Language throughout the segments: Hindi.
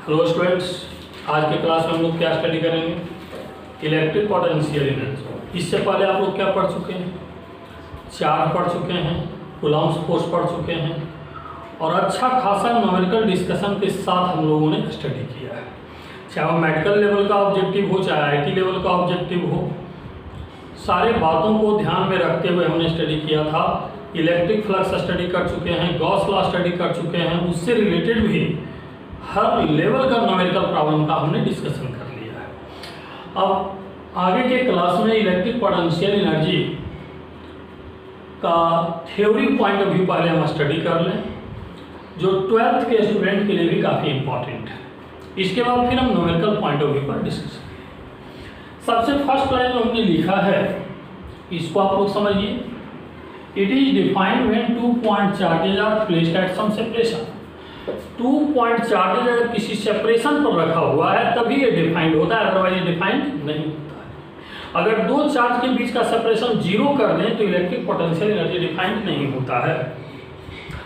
हेलो स्टूडेंट्स, आज के क्लास में हम लोग क्या स्टडी करेंगे? Electric potential energy. इससे पहले आप लोग क्या पढ़ चुके हैं? चार्ज पढ़ चुके हैं, कूलम्ब्स फोर्स पढ़ चुके हैं और अच्छा खासा न्यूमेरिकल डिस्कशन के साथ हम लोगों ने स्टडी किया है। चाहे वो मेडिकल लेवल का ऑब्जेक्टिव हो, चाहे आईटी लेवल का ऑब्जेक्टिव हो, सारे बातों को ध्यान में रखते हुए हमने स्टडी किया था। इलेक्ट्रिक फ्लक्स स्टडी कर चुके हैं, गॉस लॉ स्टडी कर चुके हैं, उससे रिलेटेड भी हर लेवल का न्यूमेरिकल प्रॉब्लम का हमने डिस्कशन कर लिया है। अब आगे के क्लास में इलेक्ट्रिक पोटेंशियल एनर्जी का थ्योरी पॉइंट ऑफ व्यू पहले हम स्टडी कर लें, जो 12th के स्टूडेंट के लिए भी काफ़ी इंपॉर्टेंट है। इसके बाद फिर हम न्यूमेरिकल पॉइंट ऑफ व्यू पर डिस्कस करेंगे। सबसे फर्स्ट लाइन में हमने लिखा है, इसको आप लोग समझिए। It is defined when 2 point charges are placed at some separation. 2 point charges अगर किसी सेपरेशन पर रखा हुआ है तभी ये डिफाइंड होता है, अदरवाइज ये डिफाइंड नहीं होता है। अगर दो चार्ज के बीच का सेपरेशन 0 कर दें तो इलेक्ट्रिक पोटेंशियल एनर्जी डिफाइंड नहीं होता है।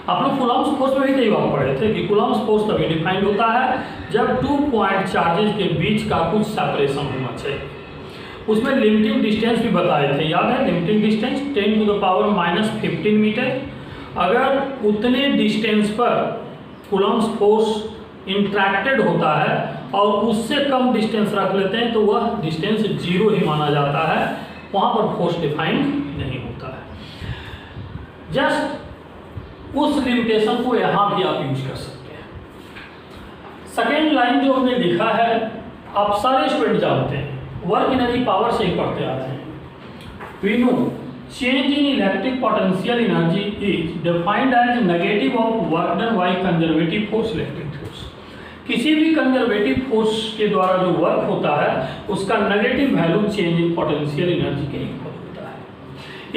आप लोग कूलम्ब्स फोर्स में भी कई बार पढ़े थे कि कूलम्ब्स फोर्स तभी डिफाइंड होता है जब 2 पॉइंट चार्जेज के बीच का कुछ सेपरेशन होना चाहिए। उसमें लिमिटिंग डिस्टेंस भी बताए थे, याद है? Limiting distance 10⁻⁻15 meter. अगर उतने डिस्टेंस पर कूलम्ब्स फोर्स इंट्रैक्टेड होता है और उससे कम डिस्टेंस रख लेते हैं तो वह डिस्टेंस 0 ही माना जाता है, वहाँ पर फोर्स डिफाइंड नहीं होता है। जस्ट उस लिमिटेशन को यहाँ भी आप यूज कर सकते हैं। सेकेंड लाइन जो हमने लिखा है, आप सारे स्टूडेंट जानते हैं, वर्क एनर्जी पावर से ही पढ़ते आते हैं। We know change in electric potential energy is defined as negative of work done by conservative force electric force। किसी भी कंजर्वेटिव फोर्स के द्वारा जो वर्क होता है उसका negative value change in potential energy के इक्वल होता है।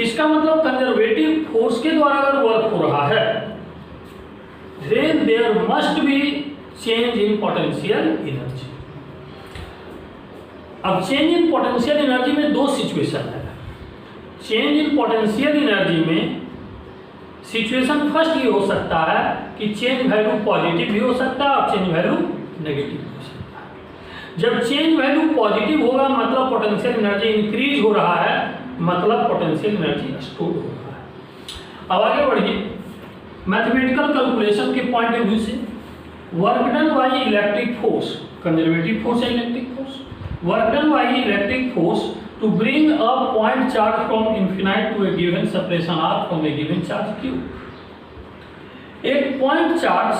इसका मतलब कंजर्वेटिव फोर्स के द्वारा अगर वर्क हो रहा है then there must be change in potential energy। अब चेंज इन पोटेंशियल एनर्जी में दो सिचुएशन है। चेंज इन पोटेंशियल एनर्जी में सिचुएशन फर्स्ट ये हो सकता है कि चेंज वैल्यू पॉजिटिव भी हो सकता है और चेंज वैल्यू नेगेटिव भी हो सकता है। जब चेंज वैल्यू पॉजिटिव होगा मतलब पोटेंशियल एनर्जी इंक्रीज हो रहा है, मतलब पोटेंशियल एनर्जी स्टोर हो रहा है। अब आगे बढ़िए, मैथमेटिकल कैलकुलेशन के पॉइंट ऑफ व्यू से work done by electric force, conservative force है electric force, work done by electric force to bring a point charge from infinite to a given separation r from a given charge q। एक पॉइंट चार्ज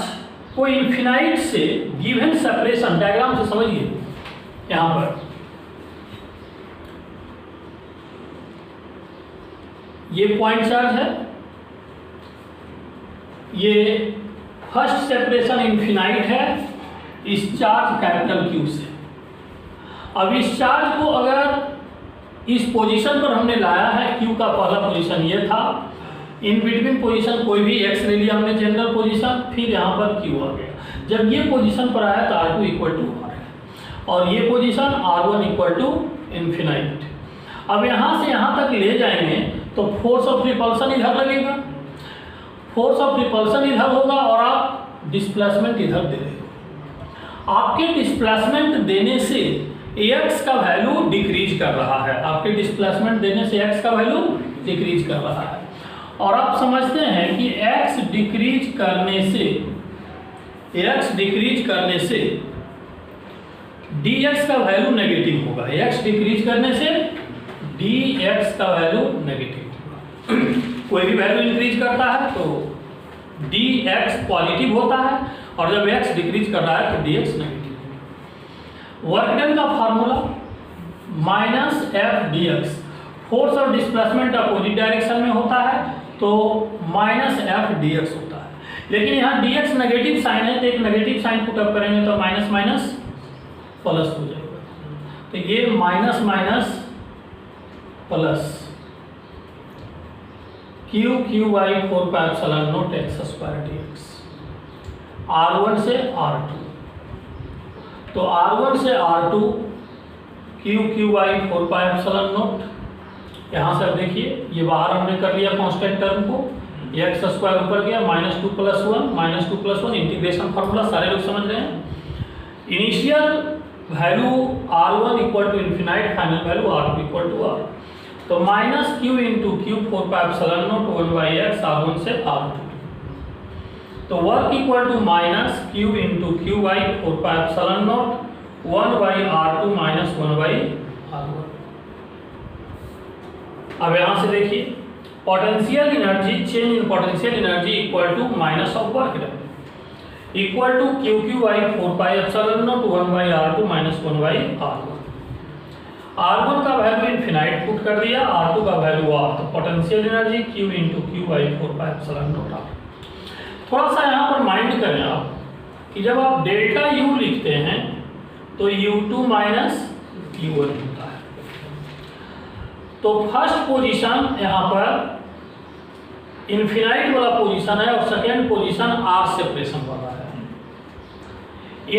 को इन्फिनाइट से गिवन सेपरेशन, डायग्राम से समझिए। यहां पर ये पॉइंट चार्ज है, ये फर्स्ट सेपरेशन इन्फिनाइट है इस चार्ज कैपिटल Q से। अब इस चार्ज को अगर इस पोजीशन पर हमने लाया है, Q का पहला पोजीशन ये था, इन बिटवीन पोजीशन कोई भी x ले लिया हमने जनरल पोजीशन, फिर यहाँ पर Q आ गया। जब ये पोजीशन पर आया तो R2 इक्वल टू R है और ये position R1 equal to infinite. अब यहाँ से यहाँ तक ले जाएंगे तो फोर्स ऑफ रिपल्सन इधर लगेगा, फोर्स ऑफ रिपल्सन इधर होगा और आप डिस्प्लेसमेंट इधर दे रहे हो। आपके डिस्प्लेसमेंट देने से x का वैल्यू डिक्रीज कर रहा है, आपके डिस्प्लेसमेंट देने से x का वैल्यू डिक्रीज कर रहा है। और आप समझते हैं कि x डिक्रीज करने से dx का वैल्यू नेगेटिव होगा, x डिक्रीज करने से dx का वैल्यू नेगेटिव होगा। कोई भी वैल्यू इंक्रीज करता है तो dx पॉजिटिव होता है और जब x डिक्रीज कर रहा है तो dx नेगेटिव। वर्क डन का formula -f dx, force of displacement opposite direction में होता है तो -f dx होता है। लेकिन यहाँ dx नेगेटिव साइन है तो एक नेगेटिव साइन पुटअप करेंगे तो माइनस माइनस प्लस हो जाएगा, तो ये minus minus plus q/4πε0 x² dx, R1 से R2, तो R1 से R2 q/4πε0। यहाँ से देखिए ये बाहर हमने कर लिया कांस्टेंट टर्म को, x² ऊपर गया, -2 + 1 इंटीग्रेशन फार्मूला सारे लोग समझ रहे हैं। Initial value R1 equal to infinite, final value R2 equal to R। तो minus Q into Q 4πε0 1/x R1 से R2। तो work equal to minus Q into Q by 4πε0 1/R2 minus 1/R1। अब यहां से देखिए potential energy, change in potential energy equal to minus of work done equal to QQ by 4πε0 1/R2 minus 1/R1। R1 का वैल्यू इन्फिनाइट पुट कर दिया, R2 का वैल्यू R। तो potential energy Q into Q by 4πε0 R। थोड़ा सा यहाँ पर माइंड करें आप कि जब आप डेल्टा U लिखते हैं तो U2 माइनस U1 होता है। तो फर्स्ट पोजीशन यहाँ पर इन्फिनाइट वाला पोजीशन है और सेकेंड पोजीशन R सेपरेशन वाला है।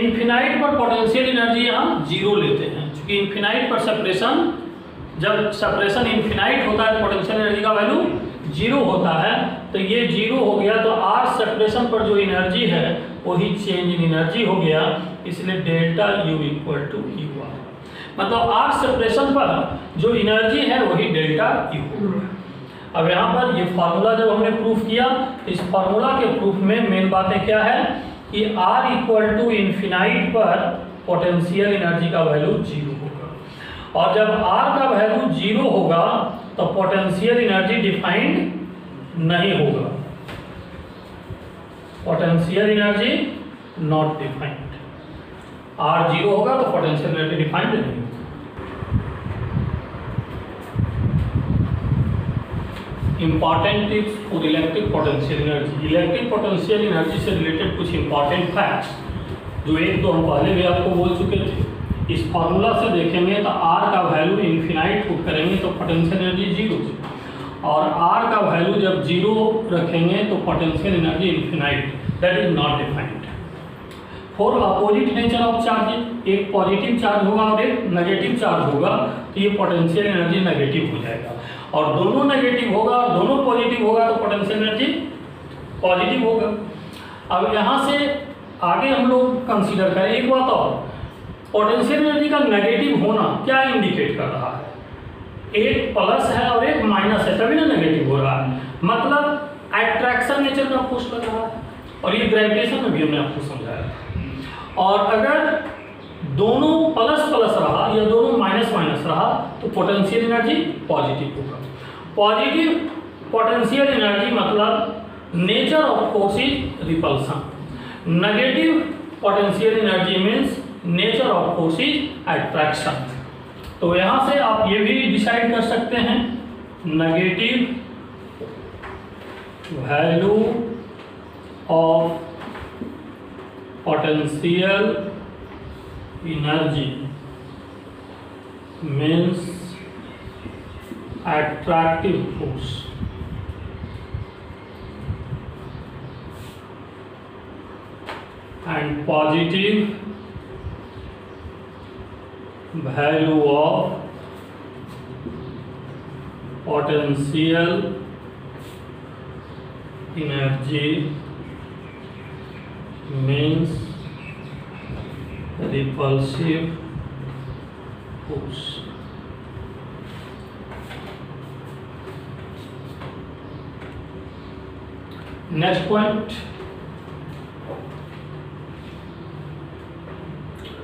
इन्फिनाइट पर पोटेंशियल एनर्जी हम जीरो लेते हैं, क्योंकि इन्फिनाइट पर सेपरेशन, जब सेपरेशन इन्फिनाइट होता है तो पोटेंशियल एनर्जी का वैल्यू जीरो होता है। तो ये जीरो हो गया, तो R सेपरेशन पर जो एनर्जी है वही चेंज इन एनर्जी हो गया, इसलिए delta U equal to UR। मतलब R सेपरेशन पर जो एनर्जी है वही डेल्टा U होगा। अब यहाँ पर ये फार्मूला जब हमने प्रूफ किया, इस फार्मूला के प्रूफ में मेन बातें क्या है कि R इक्वल टू इन्फिनाइट पर पोटेंशियल एनर्जी का वैल्यू जीरो होगा, और जब R का वैल्यू जीरो होगा तो पोटेंशियल एनर्जी डिफाइंड नहीं होगा, potential energy not defined. R zero होगा तो पोटेंशियल एनर्जी डिफाइंड नहीं होगा। Important tips for electric potential energy. Electric potential energy से रिलेटेड कुछ इंपॉर्टेंट फैक्ट्स जो एक दो हम पहले भी आपको बोल चुके थे। इस फॉर्मूला से देखेंगे तो R का वैल्यू इन्फिनाइट पुट करेंगे तो पोटेंशियल एनर्जी जीरो, और R का वैल्यू जब जीरो रखेंगे तो potential energy infinite, that is not defined. For opposite nature of charge, एक पॉजिटिव चार्ज होगा और एक नेगेटिव चार्ज होगा, तो ये पोटेंशियल एनर्जी नेगेटिव हो जाएगा, और दोनों नेगेटिव होगा और दोनों पॉजिटिव होगा तो पोटेंशियल एनर्जी पॉजिटिव होगा। अब यहाँ से आगे हम लोग कंसीडर करें एक बात और, पोटेंशियल एनर्जी का नेगेटिव होना क्या इंडिकेट कर रहा है? एक प्लस है और एक माइनस है, तभी ना नेगेटिव हो रहा है। मतलब अट्रैक्शन नेचर का फोर्स लग रहा है, और ये ग्रेविटेशन में भी हमने आपको समझाया था। और अगर दोनों प्लस प्लस रहा या दोनों माइनस माइनस रहा तो पोटेंशियल एनर्जी पॉजिटिव होगा। पॉजिटिव पोटेंशियल एनर्जी मतलब nature of force is repulsion, negative potential energy means nature of force is attraction. तो यहाँ से आप ये भी डिसाइड कर सकते हैं, negative value of potential energy means attractive force, and positive value of potential energy means repulsive force। Next point,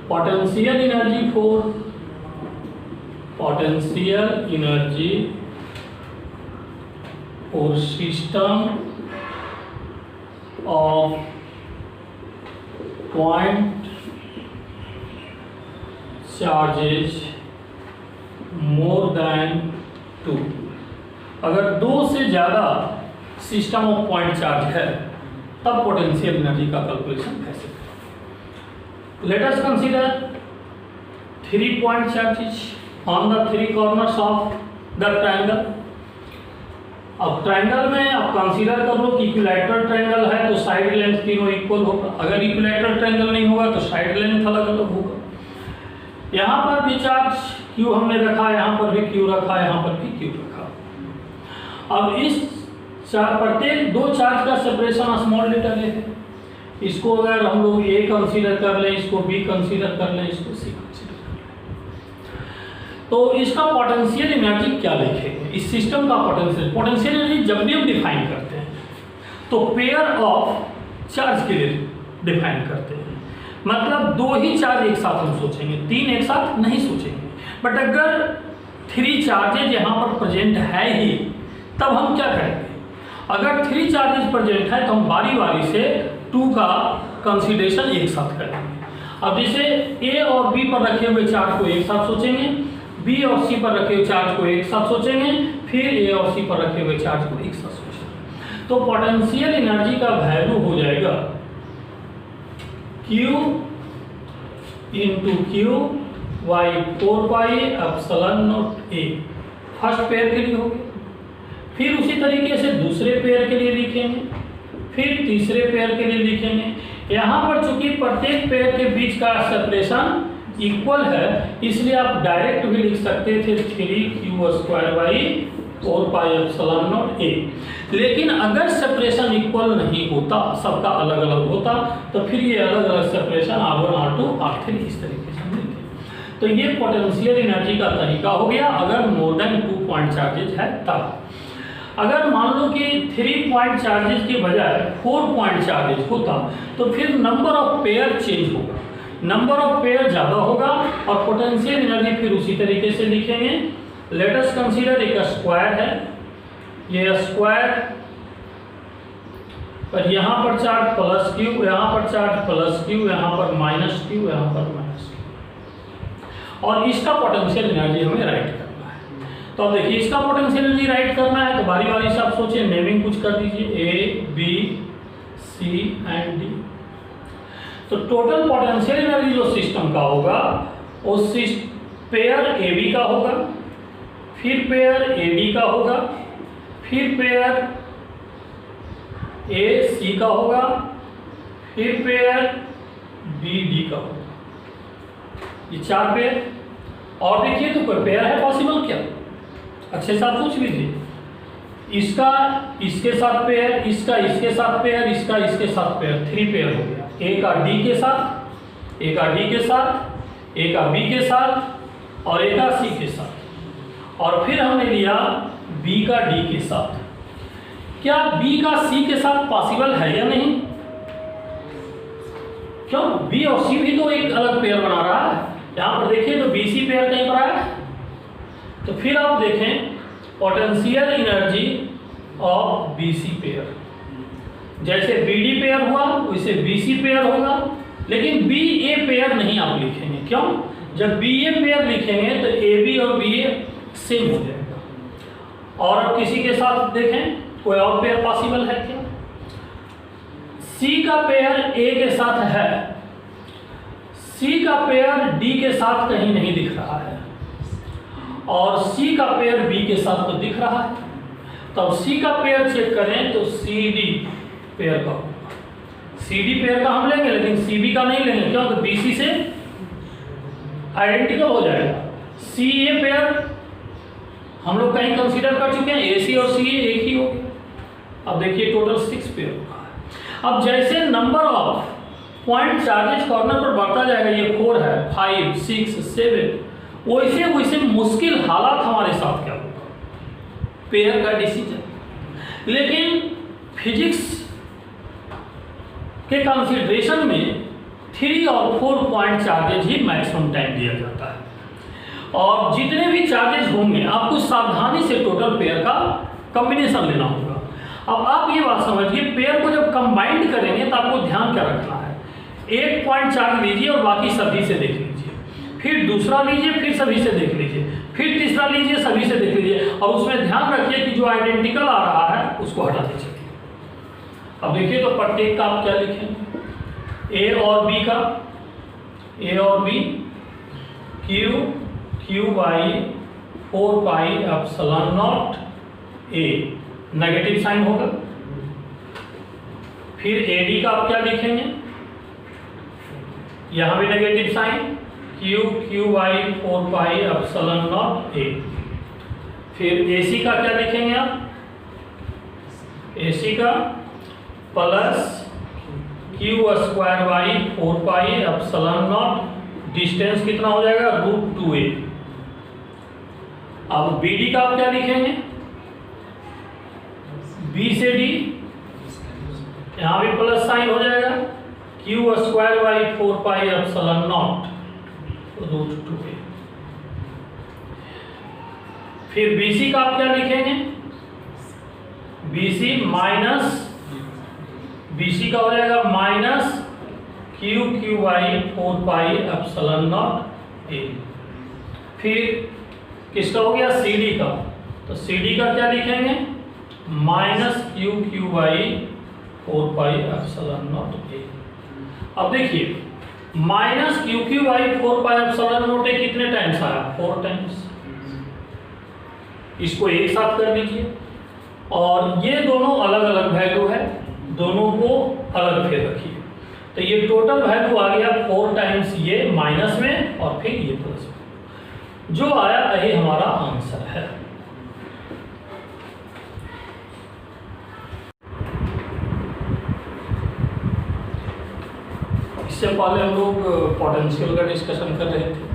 potential energy for system of point charges more than 2। अगर दो से ज़्यादा सिस्टम ऑफ पॉइंट चार्ज है तब पोटेंशियल एनर्जी का कैलकुलेशन कैसे करें? Let us consider 3 point charges on the 3 corners of the triangle. अब ट्रायंगल में आप कंसीडर कर लो कि इक्विलैटरल ट्रायंगल है तो साइड लेंथ तीनों इक्वल होगा। अगर इक्विलैटरल ट्रायंगल नहीं होगा तो साइड लेंथ अलग अलग होगा। यहाँ पर भी चार्ज Q हमने रखा, यहाँ पर भी Q रखा, यहाँ पर भी Q रखा। अब इस प्रत्येक दो चार्ज का सेपरेशन स्मॉल लेटर है, इसको अगर हम लोग ए कंसीडर कर लें, इसको बी कंसीडर कर लें, इसको सी कंसीडर कर लें, तो इसका पोटेंशियल एनर्जी क्या लिखेंगे? इस सिस्टम का पोटेंशियल एनर्जी जब भी हम डिफाइन करते हैं तो पेयर ऑफ चार्ज के लिए डिफाइन करते हैं। मतलब दो ही चार्ज एक साथ हम सोचेंगे, तीन एक साथ नहीं सोचेंगे। बट अगर 3 चार्जेज यहाँ पर प्रेजेंट है ही, तब हम क्या करेंगे? अगर 3 चार्जेज प्रेजेंट है तो हम बारी बारी से 2 का कंसीडरेशन एक साथ करेंगे। अब जैसे ए और बी पर रखे हुए चार्ज को एक साथ सोचेंगे, बी और सी पर रखे हुए चार्ज को एक साथ सोचेंगे, फिर ए और सी पर रखे हुए चार्ज को एक साथ सोचेंगे। तो पोटेंशियल एनर्जी का वैल्यू हो जाएगा Q into Q by 4 pi epsilon not A, first pair के लिए हो गया। फिर उसी तरीके से दूसरे पेयर के लिए लिखेंगे, फिर तीसरे पेयर के लिए लिखेंगे। यहाँ पर चूंकि प्रत्येक पेयर के बीच का सेपरेशन इक्वल है, इसलिए आप डायरेक्ट भी लिख सकते थे 3q² by 4 pi epsilon not a. लेकिन अगर सेपरेशन इक्वल नहीं होता, सबका अलग अलग होता, तो फिर ये अलग अलग सेपरेशन R1 R2 R3 इस तरीके से मिलते। तो ये पोटेंशियल एनर्जी का तरीका हो गया अगर मोर देन 2 पॉइंट चार्जेज है तब। अगर मान लो कि 3 पॉइंट चार्जेज के बजाय 4 पॉइंट चार्जेज होता, तो फिर नंबर ऑफ पेयर चेंज होगा, नंबर ऑफ पेयर ज़्यादा होगा और पोटेंशियल एनर्जी फिर उसी तरीके से लिखेंगे। लेट अस कंसीडर एक स्क्वायर है, ये स्क्वायर पर यहाँ पर चार्ज प्लस क्यू, यहाँ पर चार्ज प्लस क्यू, यहाँ पर माइनस क्यू, यहाँ पर माइनस क्यू, और इसका पोटेंशियल एनर्जी हमें राइट करना है। तो अब देखिए इसका पोटेंशियल एनर्जी राइट करना है तो बारी बारी से आप सोचिए, नेमिंग कुछ कर दीजिए A B C and D. तो टोटल पोटेंशियल एनर्जी जो सिस्टम का होगा वो पेयर ए बी का होगा, फिर पेयर ए डी का होगा, फिर पेयर ए सी का होगा, फिर पेयर बी डी का होगा। ये 4 पेयर। और देखिए तो कोई पेयर है पॉसिबल क्या? अच्छे से आप पूछ लीजिए। इसका इसके साथ पेयर, इसका इसके साथ पेयर, इसका इसके साथ पेयर, 3 पेयर हो गया। ए का डी के साथ, ए का डी के साथ, ए का बी के साथ और ए का सी के साथ, और फिर हमने लिया बी का डी के साथ। क्या बी का सी के साथ पॉसिबल है या नहीं? क्यों? बी और सी भी तो एक अलग पेयर बना रहा है। यहां पर देखिए तो बी सी पेयर कहीं पर आया। तो फिर आप देखें potential energy of B C pair, जैसे बी डी पेयर हुआ वैसे बी सी पेयर होगा, लेकिन बी ए पेयर नहीं आप लिखेंगे। क्यों? जब बी ए पेयर लिखेंगे तो ए बी और बी ए सेम हो जाएगा। और अब किसी के साथ देखें कोई और पेयर पॉसिबल है क्या? सी का पेयर ए के साथ है, सी का पेयर डी के साथ कहीं नहीं दिख रहा है, और सी का पेयर बी के साथ तो दिख रहा है। तो अब सी का पेयर चेक करें तो सी डी पेयर का होगा। सी डी पेयर का हम लेंगे लेकिन सी बी का नहीं लेंगे। क्यों? तो बी सी से आइडेंटिकल हो जाएगा। सी ए पेयर हम लोग कहीं कंसीडर कर चुके हैं, ए सी और सी ए एक ही हो गया। अब देखिए टोटल 6 पेयर होगा। अब जैसे number of point charges corner पर बढ़ता जाएगा, ये 4 है, 5 6 7, वैसे वैसे मुश्किल हालात हमारे साथ क्या होगा? पेयर का डिसीजन। लेकिन फिजिक्स के कंसीडरेशन में 3 और 4 पॉइंट चार्जेज ही मैक्सिमम टाइम दिया जाता है, और जितने भी चार्जेज होंगे आपको सावधानी से टोटल पेयर का कॉम्बिनेशन लेना होगा। अब आप ये बात समझिए, पेयर को जब कंबाइंड करेंगे तो आपको ध्यान क्या रखना है? 1 पॉइंट चार्ज लीजिए और बाकी सभी से देख लीजिए, फिर दूसरा लीजिए, फिर सभी से देख लीजिए, फिर तीसरा लीजिए, सभी से देख लीजिए, और उसमें ध्यान रखिए कि जो आइडेंटिकल आ रहा है उसको हटा दीजिए। अब देखिए तो प्रत्येक का आप क्या लिखेंगे? ए और बी का, ए और B Q by 4 pi epsilon not A, negative sign होगा। फिर ए डी का आप क्या लिखेंगे? यहां भी negative sign, Q by 4 pi epsilon not A. फिर ए सी का क्या लिखेंगे आप? ए सी का plus Q square by 4 pi epsilon not, distance कितना हो जाएगा √2a। अब BD का आप क्या लिखेंगे, B से D, यहां भी प्लस साइन हो जाएगा, Q square by 4 pi epsilon not √2a। फिर BC का आप क्या लिखेंगे, BC माइनस, BC का हो जाएगा minus Q by 4 pi epsilon not a। फिर किसका हो गया CD का, तो CD का क्या लिखेंगे minus Q by 4 pi epsilon not a। अब देखिए minus Q by 4 pi epsilon not a कितने टाइम्स आया, 4 टाइम्स। इसको एक साथ कर दीजिए और ये दोनों अलग अलग वैल्यू है, दोनों को अलग फिर रखिए, तो ये टोटल वैल्यू आ गया 4 टाइम्स ये माइनस में और फिर ये प्लस में, जो आया यही हमारा आंसर है। इससे पहले हम लोग पोटेंशियल का डिस्कशन कर रहे थे।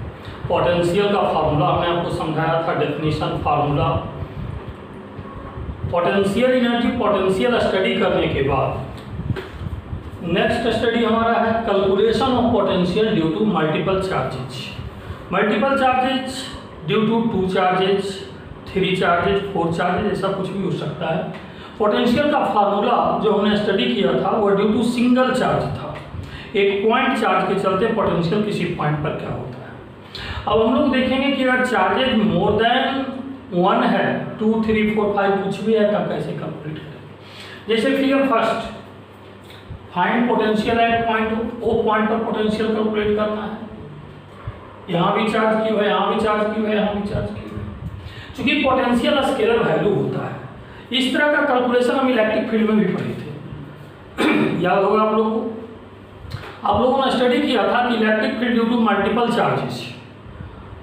पोटेंशियल का फार्मूला हमने आपको समझाया था, definition formula. Potential energy potential study करने के बाद नेक्स्ट स्टडी हमारा है calculation of potential due to multiple charges. Multiple charges due to 2 charges, 3 charges, 4 charges, ऐसा कुछ भी हो सकता है। पोटेंशियल का फार्मूला जो हमने स्टडी किया था वो ड्यू टू सिंगल चार्ज था, एक पॉइंट चार्ज के चलते पोटेंशियल किसी पॉइंट पर क्या होता है। अब हम लोग देखेंगे कि अगर चार्जेज मोर देन 1 है, 2, 3, 4, 5 कुछ भी है, तब कैसे कैलकुलेट करें। जैसे figure first, find potential at point O point पर पोटेंशियल कैलकुलेट करना है। यहाँ भी चार्ज क्यू है, यहाँ भी चार्ज क्यू है, यहाँ भी चार्ज क्यू है। चूंकि पोटेंशियल स्केलर वैल्यू होता है, इस तरह का कैलकुलेशन हम इलेक्ट्रिक फील्ड में भी पढ़े थे। याद होगा आप लोगों को, आप लोगों ने स्टडी किया था कि electric field due to multiple charges,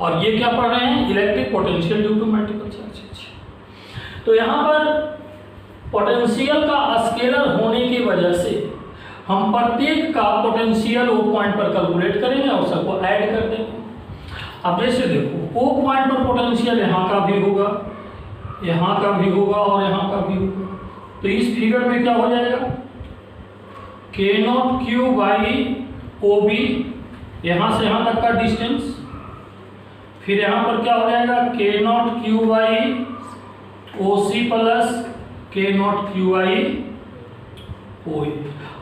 और ये क्या पढ़ रहे हैं electric potential due to multiple charges. तो यहाँ पर पोटेंशियल का स्केलर होने की वजह से हम प्रत्येक का पोटेंशियल O पॉइंट पर कैलकुलेट करेंगे और सबको ऐड कर देंगे। अब जैसे देखो O पॉइंट पर पोटेंशियल यहाँ का भी होगा, यहाँ का भी होगा और यहाँ का भी होगा, तो इस फिगर में क्या हो जाएगा K0 बाई OB, यहाँ से यहाँ तक का डिस्टेंस। फिर यहाँ पर क्या हो जाएगा K0 by OC plus K0 by OA।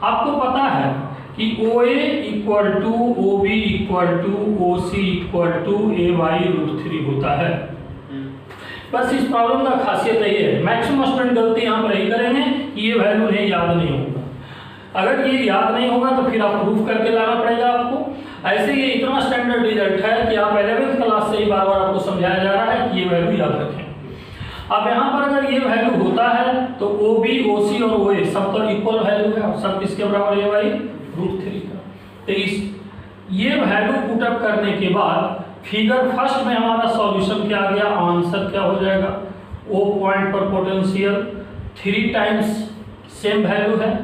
आपको पता है कि OA equal to OB equal to OC equal to A by √3 होता है। बस इस प्रॉब्लम का खासियत यही है, मैक्सिमम स्टूडेंट गलती यहाँ पर यही करेंगे कि ये वैल्यू नहीं याद नहीं होगा। अगर ये याद नहीं होगा तो फिर आप प्रूफ करके लाना पड़ेगा आपको। ऐसे ये इतना स्टैंडर्ड रिजल्ट है कि आप 11वीं क्लास से ही बार बार आपको समझाया जा रहा है कि ये वैल्यू याद रखें। अब यहाँ पर अगर ये वैल्यू होता है तो OB, OC और OA सब तो इक्वल वैल्यू है और सब किसके बराबर है भाई √3 का। तो ये वैल्यू पुटअप करने के बाद फिगर फर्स्ट में हमारा सॉल्यूशन क्या आ गया, आंसर क्या हो जाएगा, O पॉइंट पर पोटेंशियल 3 टाइम्स सेम वैल्यू है,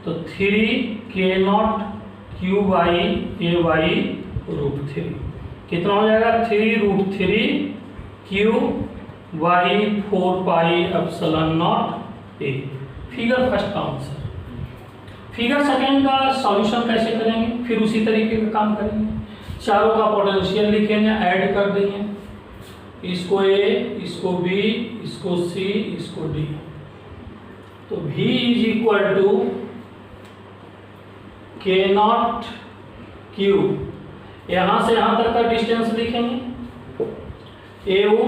तो 3 K0 बाई A बाई √3 कितना हो जाएगा 3√3 Q by 4 pi epsilon not A। Figure first का आंसर। फिगर सेकेंड का सॉल्यूशन कैसे करेंगे, फिर उसी तरीके का काम करेंगे। चारों का पोटेंशियल लिखेंगे, ऐड कर देंगे, इसको A, इसको B, इसको C, इसको D। तो V is equal to K0 Q, यहाँ से यहाँ तक का डिस्टेंस लिखेंगे AO,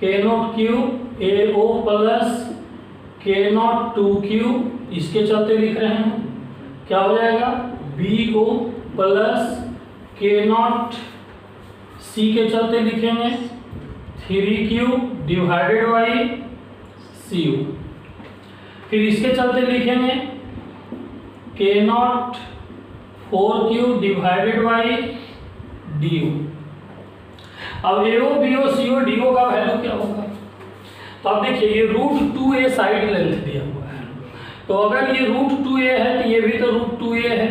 K0 Q AO plus K0 2Q, इसके चलते लिख रहे हैं, क्या हो जाएगा BO प्लस K0 C के चलते लिखेंगे 3Q डिवाइडेड बाई CU। फिर इसके चलते लिखेंगे K0 4Q divided by DU। अब AO, BO, CO, DO का वैल्यू क्या होगा, तो आप देखिए ये √2a साइड लेंथ दिया हुआ है, तो अगर ये √2a है तो ये भी तो √2a है,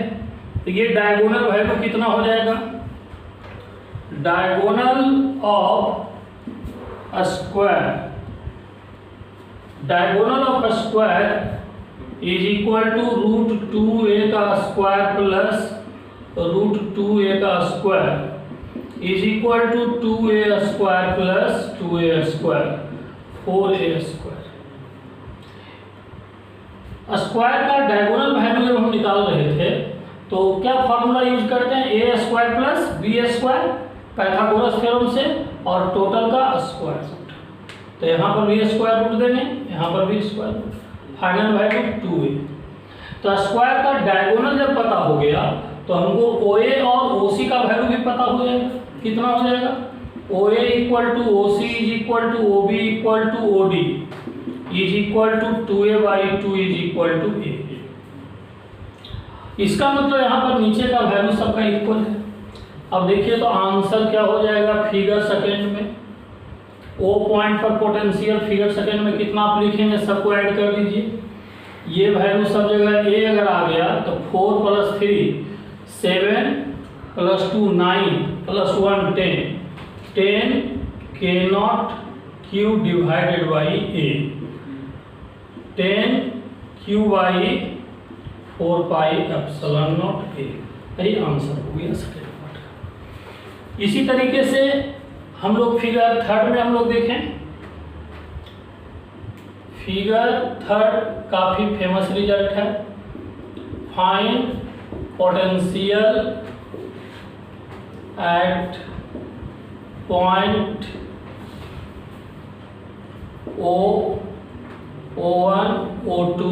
तो ये डायगोनल वैल्यू कितना हो जाएगा? Diagonal of square, diagonal of square is equal to √2a का स्क्वायर प्लस √2a का square is equal to 2a square plus 2a square, 4a square. Square का डायगोनल वैल्यू जब हम निकाल रहे थे तो क्या फॉर्मूला यूज करते हैं? A square plus B square Pythagoras theorem से, और टोटल का स्क्वायर रूट। तो यहाँ पर भी स्क्वायर रूट देंगे, यहाँ पर भी square root, final value 2a। तो स्क्वायर का डायगोनल जब पता हो गया तो हमको OA और OC का वैल्यू भी पता हो जाएगा। कितना हो जाएगा? OA equal to OC is equal to OB equal to OD is equal to 2a/2 is equal to a। इसका मतलब यहाँ पर नीचे का वैल्यू सबका इक्वल है। अब देखिए तो आंसर क्या हो जाएगा फिगर सेकंड में। O पॉइंट पर पोटेंशियल फिगर सेकंड में कितना आप लिखेंगे, सबको ऐड कर दीजिए। ये वैल्यू सब जगह A अगर आ गया तो 4 + 3 7 + 2 9 + 1 10, 10 K0 Q divided by A, 10 Q/4πε0 A। यही आंसर हो गया सेकंड पार्ट का। इसी तरीके से हम लोग फिगर थर्ड में हम लोग देखें। फिगर थर्ड काफी फेमस रिजल्ट है। Find potential at point O, O1, O2।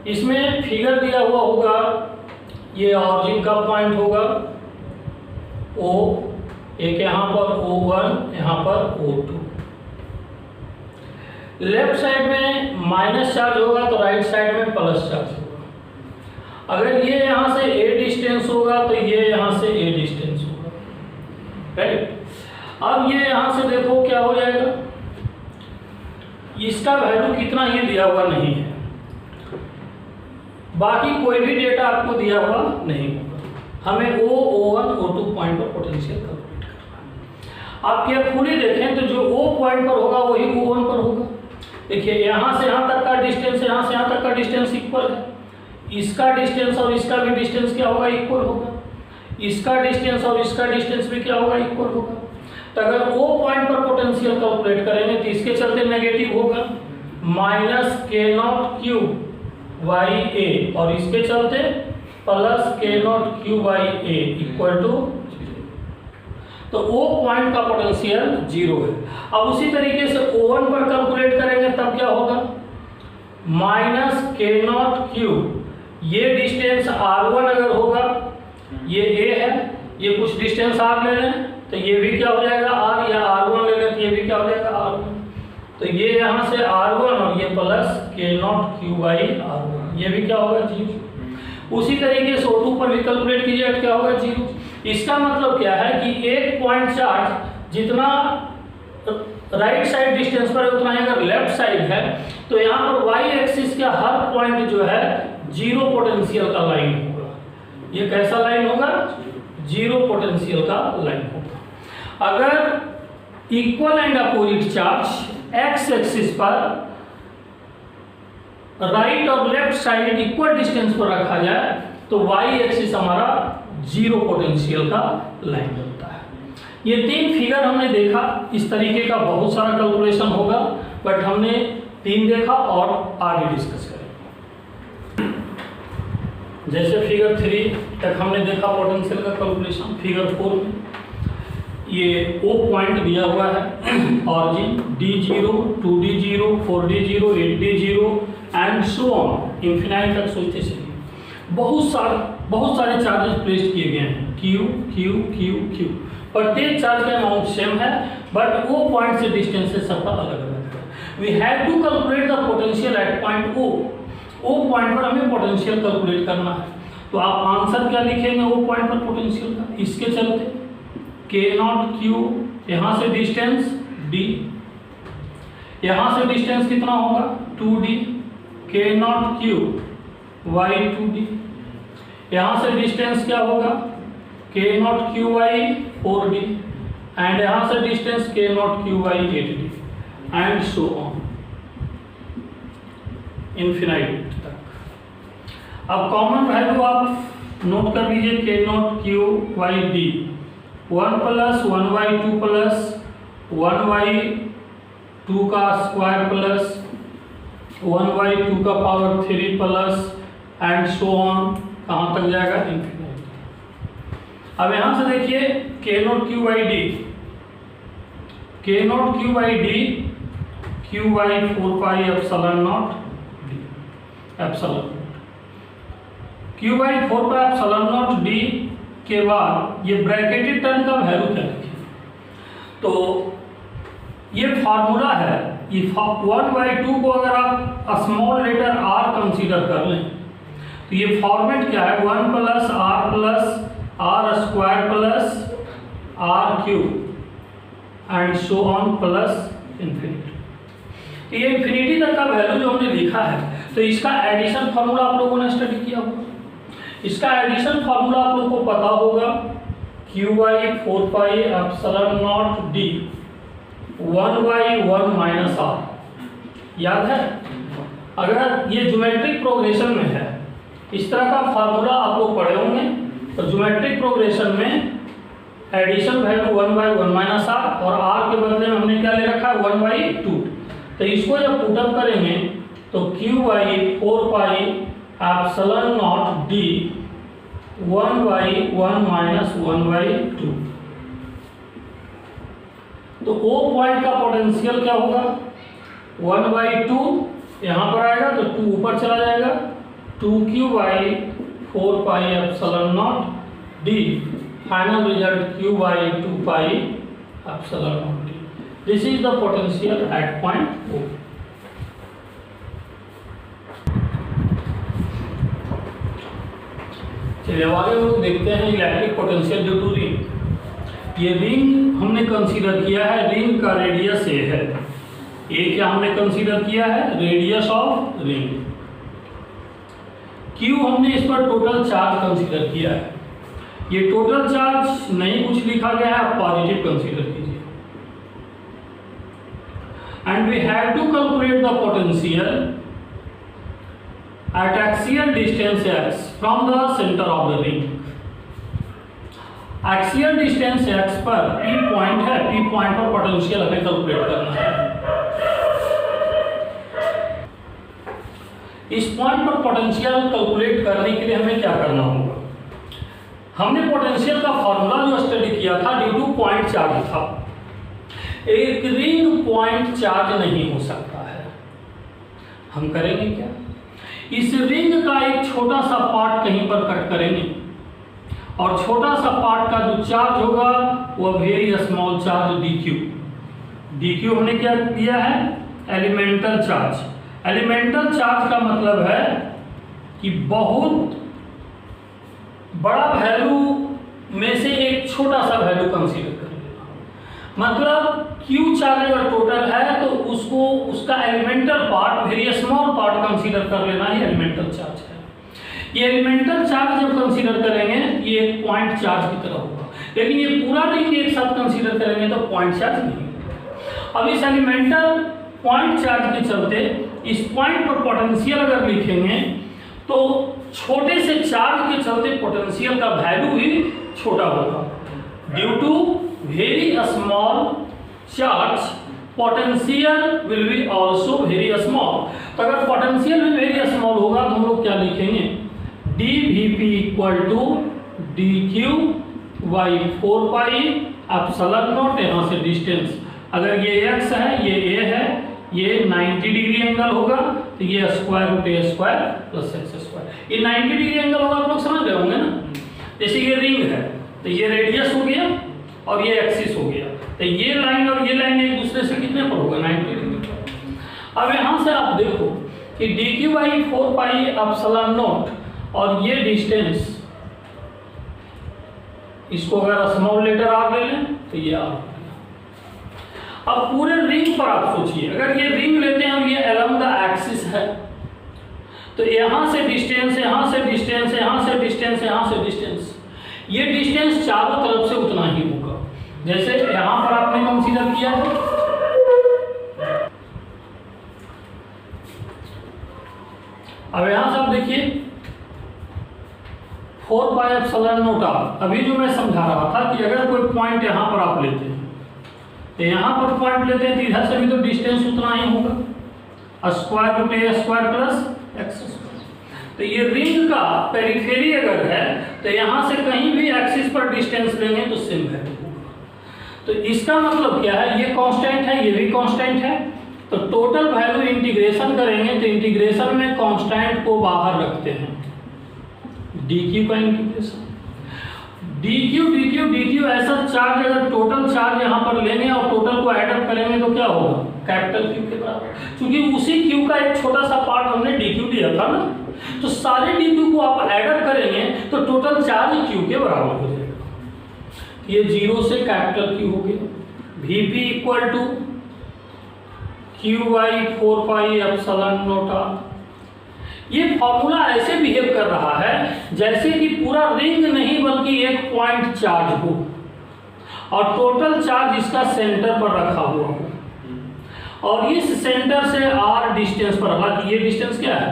इसमें फिगर दिया हुआ होगा, ये ऑरिजिन का पॉइंट होगा O, एक यहाँ पर O1, यहाँ पर O2। लेफ्ट साइड में माइनस चार्ज होगा तो राइट साइड में प्लस चार्ज होगा। अगर ये यहाँ से A डिस्टेंस होगा तो ये यहाँ से A डिस्टेंस होगा, राइट। अब ये यहाँ से देखो क्या हो जाएगा, इसका वैल्यू कितना ये दिया हुआ नहीं है, बाकी कोई भी डेटा आपको दिया हुआ नहीं होगा। हमें O, O1, O2 पॉइंट पर पोटेंशियल कैलकुलेट करना है। आप केयरफुली देखें तो जो O पॉइंट पर होगा वही O1 पर होगा। देखिए यहाँ से यहाँ तक का डिस्टेंस, यहाँ से यहाँ तक का डिस्टेंस इक्वल है। इसका डिस्टेंस और इसका भी डिस्टेंस क्या होगा, इक्वल होगा। इसका डिस्टेंस और इसका डिस्टेंस भी क्या होगा, इक्वल होगा। तो अगर O पॉइंट पर पोटेंशियल कैलकुलेट करेंगे तो इसके चलते नेगेटिव होगा -K0 Q/A, और इसके चलते +K0 Q/A इक्वल टू 0। तो O पॉइंट का पोटेंशियल 0 है। अब उसी तरीके से O1 पर कैलकुलेट करेंगे तब क्या होगा, -K0 Q, ये डिस्टेंस R1 अगर होगा, ये A है, ये कुछ डिस्टेंस R ले लें तो ये भी क्या हो जाएगा R, या R1 ले लें तो ये भी क्या हो जाएगा R1। तो ये यहाँ से R1 और ये +K0 Q/R1, ये भी क्या होगा 0। उसी तरीके से O2 पर भी कैलकुलेट कीजिए क्या होगा 0। इसका मतलब क्या है कि एक पॉइंट चार्ज जितना राइट साइड डिस्टेंस पर है उतना ही अगर लेफ्ट साइड है तो यहाँ पर y एक्सिस का हर पॉइंट जो है 0 पोटेंशियल का लाइन होगा। ये कैसा लाइन होगा, 0 पोटेंशियल का लाइन होगा। अगर equal and opposite charge x axis पर राइट और लेफ्ट साइड इक्वल डिस्टेंस पर रखा जाए तो वाई एक्सिस हमारा 0 पोटेंशियल का लाइन बनता है। ये 3 फिगर हमने देखा। इस तरीके का बहुत सारा कैलकुलेशन होगा, बट हमने 3 देखा और आगे डिस्कस करेंगे। जैसे फिगर 3 तक हमने देखा पोटेंशियल का कैलकुलेशन। फिगर 4 में ये O पॉइंट दिया हुआ है, origin D0, 2D0, 4D0, 8D0 and so on infinite तक सोचते चलिए। बहुत सारे चार्जेस प्लेस किए गए हैं, Q Q Q Q। प्रत्येक चार्ज का अमाउंट सेम है, बट O पॉइंट से डिस्टेंसेस सबका अलग अलग है। We have to calculate the potential at point O point पर हमें पोटेंशियल कैलकुलेट करना है। तो आप आंसर क्या लिखेंगे O पॉइंट पर पोटेंशियल का, इसके चलते K0 Q, यहाँ से डिस्टेंस D, यहाँ से डिस्टेंस कितना होगा 2d, k not q Y 2d। यहाँ से डिस्टेंस क्या होगा k not q by 4d, and यहाँ से distance k not q by 8d, and so on infinite तक। अब कॉमन वैल्यू आप नोट कर लीजिए k not q by d, 1 plus 1/2 plus 1/2 का स्क्वायर प्लस 1/2 का power 3 plus and so on, कहाँ तक जाएगा इन्फिनिटी। अब यहाँ से देखिए k not q by d, k not q by d q by 4 pi epsilon not D, epsilon Q by 4 pi epsilon not D के बाद ये ब्रैकेटेड टर्म का वैल्यू क्या लिखें, तो ये फार्मूला है, ये 1/2 को अगर आप स्मॉल लेटर r कंसीडर कर लें तो ये फॉर्मेट क्या है 1 plus r square plus r cube and so on plus infinity. ये इन्फिनिटी तक का वैल्यू जो हमने लिखा है, तो इसका एडिशन फार्मूला आप लोगों ने स्टडी किया होगा। इसका एडिशन फार्मूला आप लोगों को पता होगा q by 4 pi epsilon not d 1/1 minus r, याद है। अगर ये ज्योमेट्रिक प्रोग्रेशन में है, इस तरह का फार्मूला आप लोग पढ़े होंगे, तो ज्योमेट्रिक प्रोग्रेशन में एडिशन वैल्यू 1/1 माइनस आर, और आर के बदले में हमने क्या ले रखा है 1/2। तो इसको जब पुटअप करेंगे तो Q by 4 pi epsilon not d 1/1 minus 1/2। तो ओ पॉइंट का पोटेंशियल क्या होगा 1/2, यहाँ पर आएगा तो 2 ऊपर चला जाएगा, 2q by 4 pi epsilon not d, final result q by 2 pi epsilon not d. This is the potential at point O। चलिए अब आगे हम लोग देखते हैं electric potential due to ring. ये रिंग हमने कंसीडर किया है, रिंग का रेडियस ए है, ए क्या हमने कंसीडर किया है रेडियस ऑफ रिंग, क्यू हमने इस पर टोटल चार्ज कंसीडर किया है। ये टोटल चार्ज नहीं कुछ लिखा गया है, आप पॉजिटिव कंसीडर कीजिए। And we have to calculate the potential at axial distance x from the center of the ring। axial distance x पर P पॉइंट है, P पॉइंट पर पोटेंशियल हमें कैलकुलेट करना है। इस पॉइंट पर पोटेंशियल कैलकुलेट करने के लिए हमें क्या करना होगा, हमने पोटेंशियल का फॉर्मूला जो स्टडी किया था ड्यू टू पॉइंट चार्ज था। एक रिंग पॉइंट चार्ज नहीं हो सकता है, हम करेंगे क्या, इस रिंग का एक छोटा सा पार्ट कहीं पर कट करेंगे, और छोटा सा पार्ट का जो चार्ज होगा वह very small charge dq। dq हमने क्या दिया है एलिमेंटल चार्ज। एलिमेंटल चार्ज का मतलब है कि बहुत बड़ा वैल्यू में से एक छोटा सा वैल्यू कंसीडर कर लेना। मतलब क्यू चार्ज अगर टोटल है तो उसको उसका elemental part very small part consider कर लेना ही एलिमेंटल चार्ज है। ये एलिमेंटल चार्ज जब कंसीडर करेंगे ये एक पॉइंट चार्ज की तरह होगा, लेकिन ये पूरा रिंग एक साथ कंसीडर करेंगे तो पॉइंट चार्ज नहीं होगा। अब इस एलिमेंटल पॉइंट चार्ज के चलते इस पॉइंट पर पोटेंशियल अगर लिखेंगे तो छोटे से चार्ज के चलते पोटेंशियल का वैल्यू भी छोटा होगा। Due to very small charge potential will be also very small. तो अगर पोटेंशियल भी वेरी स्मॉल होगा तो हम लोग क्या लिखेंगे dVp equal to dq by 4 pi epsilon not, यहाँ से डिस्टेंस अगर ये x है ये a है, ये 90 डिग्री एंगल होगा तो ये square root a square plus x square. ये 90 डिग्री एंगल होगा, आप लोग समझ रहे होंगे ना। जैसे ये रिंग है तो ये रेडियस हो गया और ये एक्सिस हो गया, तो ये लाइन और ये लाइन एक दूसरे से कितने पर होगा 90 डिग्री पर। अब यहाँ से आप देखो कि dq by 4 pi epsilon not और ये डिस्टेंस, इसको अगर स्मॉल लेटर r ले लें तो ये r हो गया। अब पूरे रिंग पर आप सोचिए, अगर ये रिंग लेते हैं हम, ये अलोंग द एक्सिस है, तो यहाँ से डिस्टेंस, यहाँ से डिस्टेंस, यहाँ से डिस्टेंस, यहाँ से डिस्टेंस, ये डिस्टेंस चारों तरफ से उतना ही होगा। जैसे यहाँ पर आपने कंसीडर किया है, अब यहाँ से आप देखिए 4 पाई एप्सिलॉन नॉट आर। अभी जो मैं समझा रहा था कि अगर कोई पॉइंट यहाँ पर आप लेते हैं, तो यहाँ पर पॉइंट लेते हैं तो इधर से भी तो डिस्टेंस उतना ही होगा, स्क्वायर रूट ए स्क्वायर प्लस एक्स स्क्वायर। तो ये रिंग का पेरिफेरी अगर है तो यहाँ से कहीं भी एक्सिस पर डिस्टेंस लेंगे तो सेम वैल्यू होगा। तो इसका मतलब क्या है, ये कांस्टेंट है, ये भी कांस्टेंट है, तो टोटल वैल्यू इंटीग्रेशन करेंगे तो इंटीग्रेशन में कांस्टेंट को बाहर रखते हैं, dq का इंटीग्रेशन, dq ऐसा चार्ज, अगर टोटल चार्ज यहाँ पर लेंगे और टोटल को ऐड अप करेंगे तो क्या होगा, कैपिटल Q के बराबर, क्योंकि उसी Q का एक छोटा सा पार्ट हमने dq दिया था ना, तो सारे dq को आप ऐड अप करेंगे तो टोटल चार्ज Q के बराबर हो जाएगा। ये 0 से कैपिटल Q हो गया, Vp equal to Qy 4 pi epsilon not r. ये फॉर्मूला ऐसे बिहेव कर रहा है जैसे कि पूरा रिंग नहीं बल्कि एक पॉइंट चार्ज हो और टोटल चार्ज इसका सेंटर पर रखा हुआ हो और इस सेंटर से r डिस्टेंस पर, हालांकि ये डिस्टेंस क्या है,